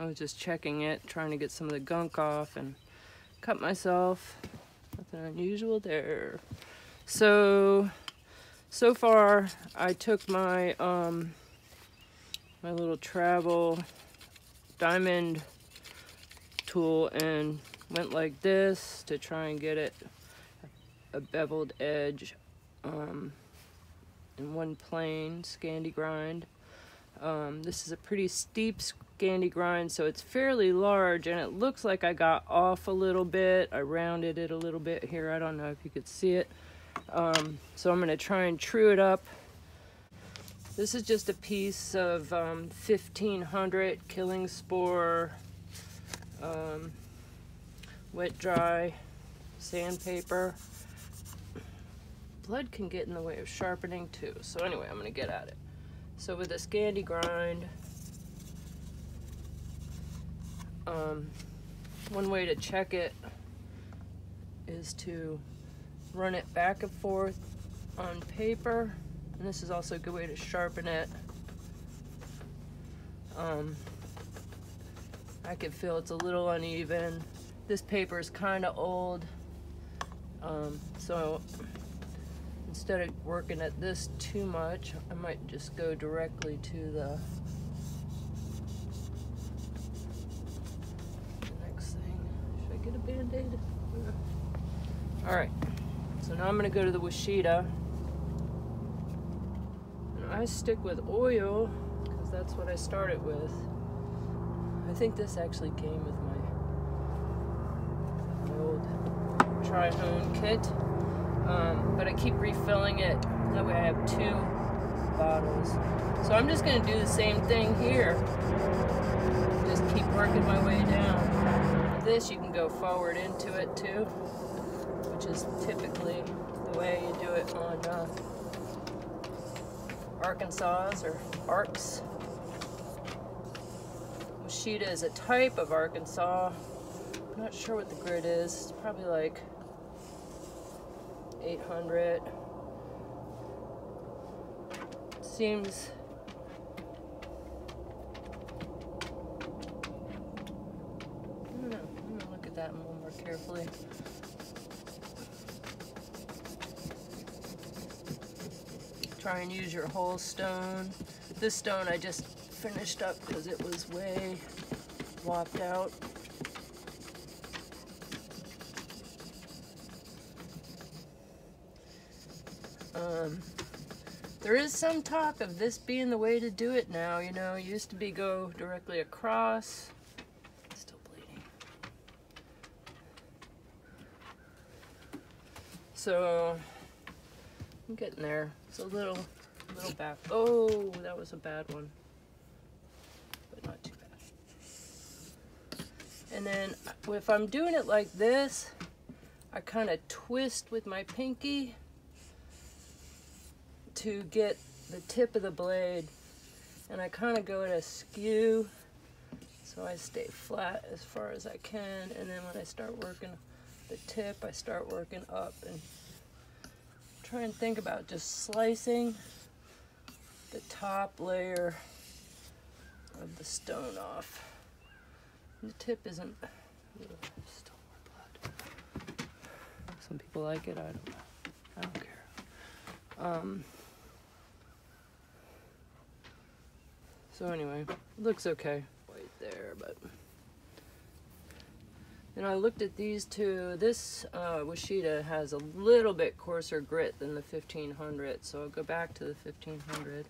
I was just checking it, trying to get some of the gunk off, and cut myself. Nothing unusual there. So far I took my my little travel diamond tool and went like this to try and get it a beveled edge in one plane Scandi grind. This is a pretty steep Scandi grind, so it's fairly large, and it looks like I got off a little bit. I rounded it a little bit here. I don't know if you could see it. So I'm going to try and true it up. This is just a piece of 1500 killing spore wet dry sandpaper. Blood can get in the way of sharpening too. So anyway, I'm going to get at it. So with a Scandi grind, one way to check it is to run it back and forth on paper, and this is also a good way to sharpen it. I can feel it's a little uneven. This paper is kind of old, so instead of working at this too much, I might just go directly to the next thing. Should I get a Band-Aid? All right, so now I'm gonna go to the Washita. And I stick with oil because that's what I started with. I think this actually came with my old tri-hone kit. But I keep refilling it. That way I have 2 bottles. So I'm just going to do the same thing here. Just keep working my way down. With this, you can go forward into it too, which is typically the way you do it on Arkansas or ArcS. Washita is a type of Arkansas. I'm not sure what the grit is. It's probably like 800. Seems I don't know. I'm gonna look at that a little more carefully. Try and use your whole stone. This stone I just finished up because it was way lopped out. There is some talk of this being the way to do it now, you know. It used to be go directly across. Still bleeding. So I'm getting there. It's a little back. Oh, that was a bad one, but not too bad. And then if I'm doing it like this, I kind of twist with my pinky to get the tip of the blade, and I kind of go at a skew so I stay flat as far as I can, and then when I start working the tip, I start working up and try and think about just slicing the top layer of the stone off. The tip isn't still more blood. Some people like it, I don't know. I don't care. So anyway, it looks okay right there, but then I looked at these two. This Washita has a little bit coarser grit than the 1500, so I'll go back to the 1500.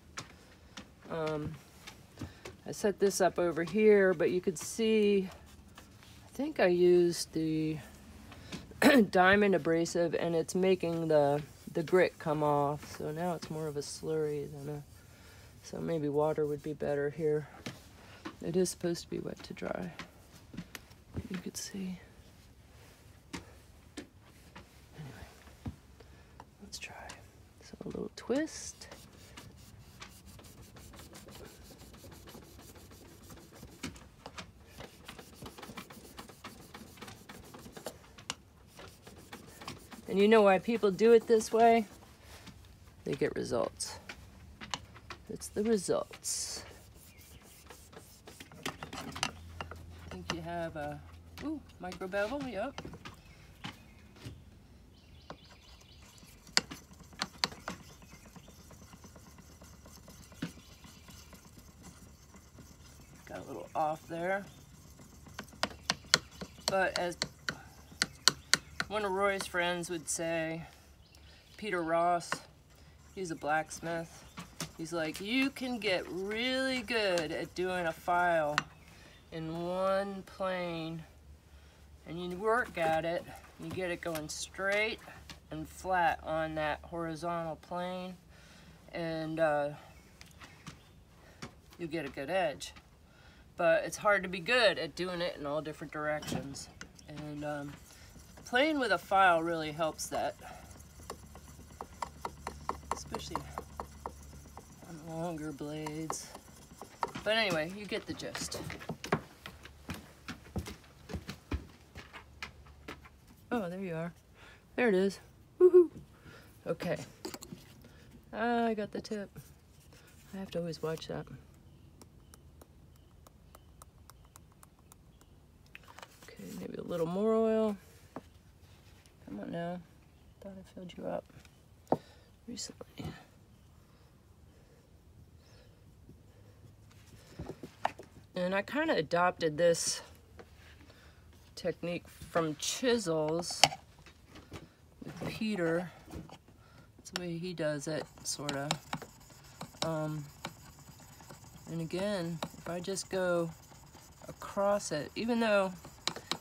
I set this up over here, but you could see, I think I used the diamond abrasive, and it's making the grit come off. So now it's more of a slurry than a, so maybe water would be better here. It is supposed to be wet to dry. You could see. Anyway, let's try. So a little twist. And you know why people do it this way? They get results. It's the results. if you have a, ooh, micro bevel, yep. Got a little off there. But as one of Roy's friends would say, Peter Ross, he's a blacksmith. He's like, you can get really good at doing a file in one plane, and you work at it, you get it going straight and flat on that horizontal plane, and you get a good edge. But it's hard to be good at doing it in all different directions. And playing with a file really helps that, especially on longer blades. But anyway, you get the gist. Oh, there you are. There it is. Woohoo! Okay. I got the tip. I have to always watch that. Okay, maybe a little more oil. Come on now. Thought I filled you up recently. And I kind of adopted this technique from chisels with Peter. That's the way he does it, sort of. And again, if I just go across it, even though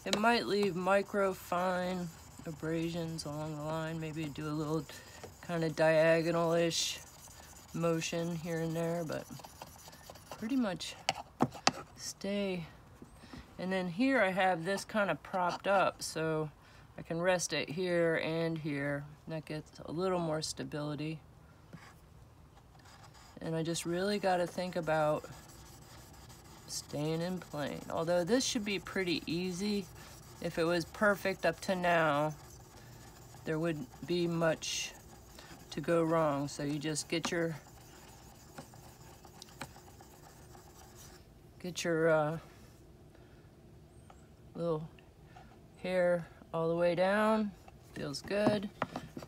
it might leave micro fine abrasions along the line, maybe do a little kind of diagonal-ish motion here and there, but pretty much stay. And then here I have this kind of propped up, so I can rest it here and here. And that gets a little more stability. And I just really got to think about staying in plane. Although this should be pretty easy. If it was perfect up to now, there wouldn't be much to go wrong. So you just get your little hair all the way down, feels good,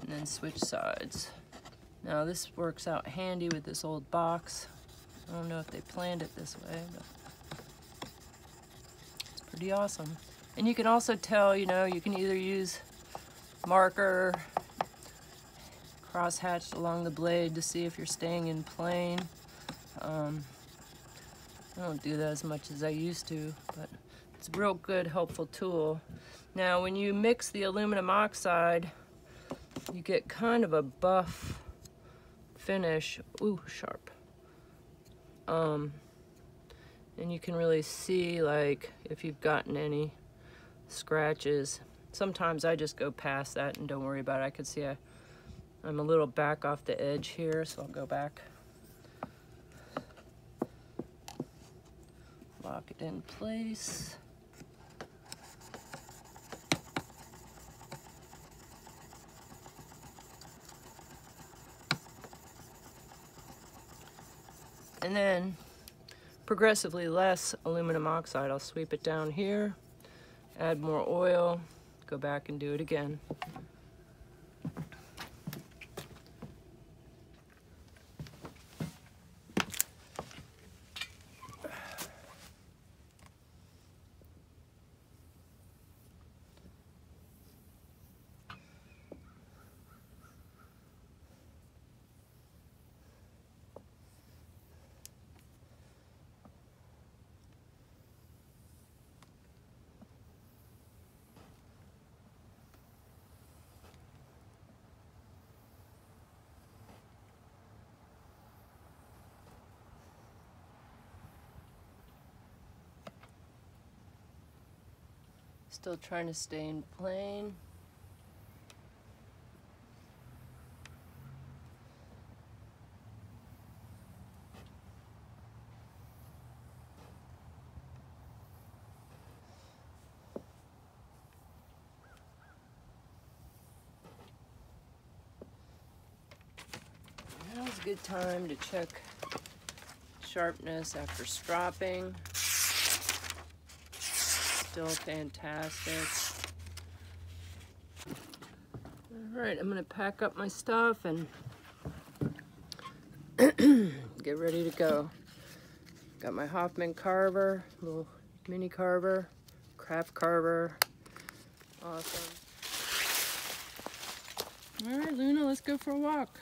and then switch sides. Now this works out handy with this old box. I don't know if they planned it this way, but it's pretty awesome. And you can also tell, you know, you can either use marker cross-hatched along the blade to see if you're staying in plane. I don't do that as much as I used to, but it's a real good, helpful tool. Now, when you mix the aluminum oxide, you get kind of a buff finish. Ooh, sharp. And you can really see, like, if you've gotten any scratches. Sometimes I just go past that and don't worry about it. I can see I'm a little back off the edge here, so I'll go back. Lock it in place. And then progressively less aluminum oxide. I'll sweep it down here, add more oil, go back and do it again. Still trying to stay in plane. Now's a good time to check sharpness after stropping. still fantastic. All right, I'm gonna pack up my stuff and get ready to go. Got my Hoffman carver, little mini carver, craft carver. Awesome. All right, Luna, let's go for a walk.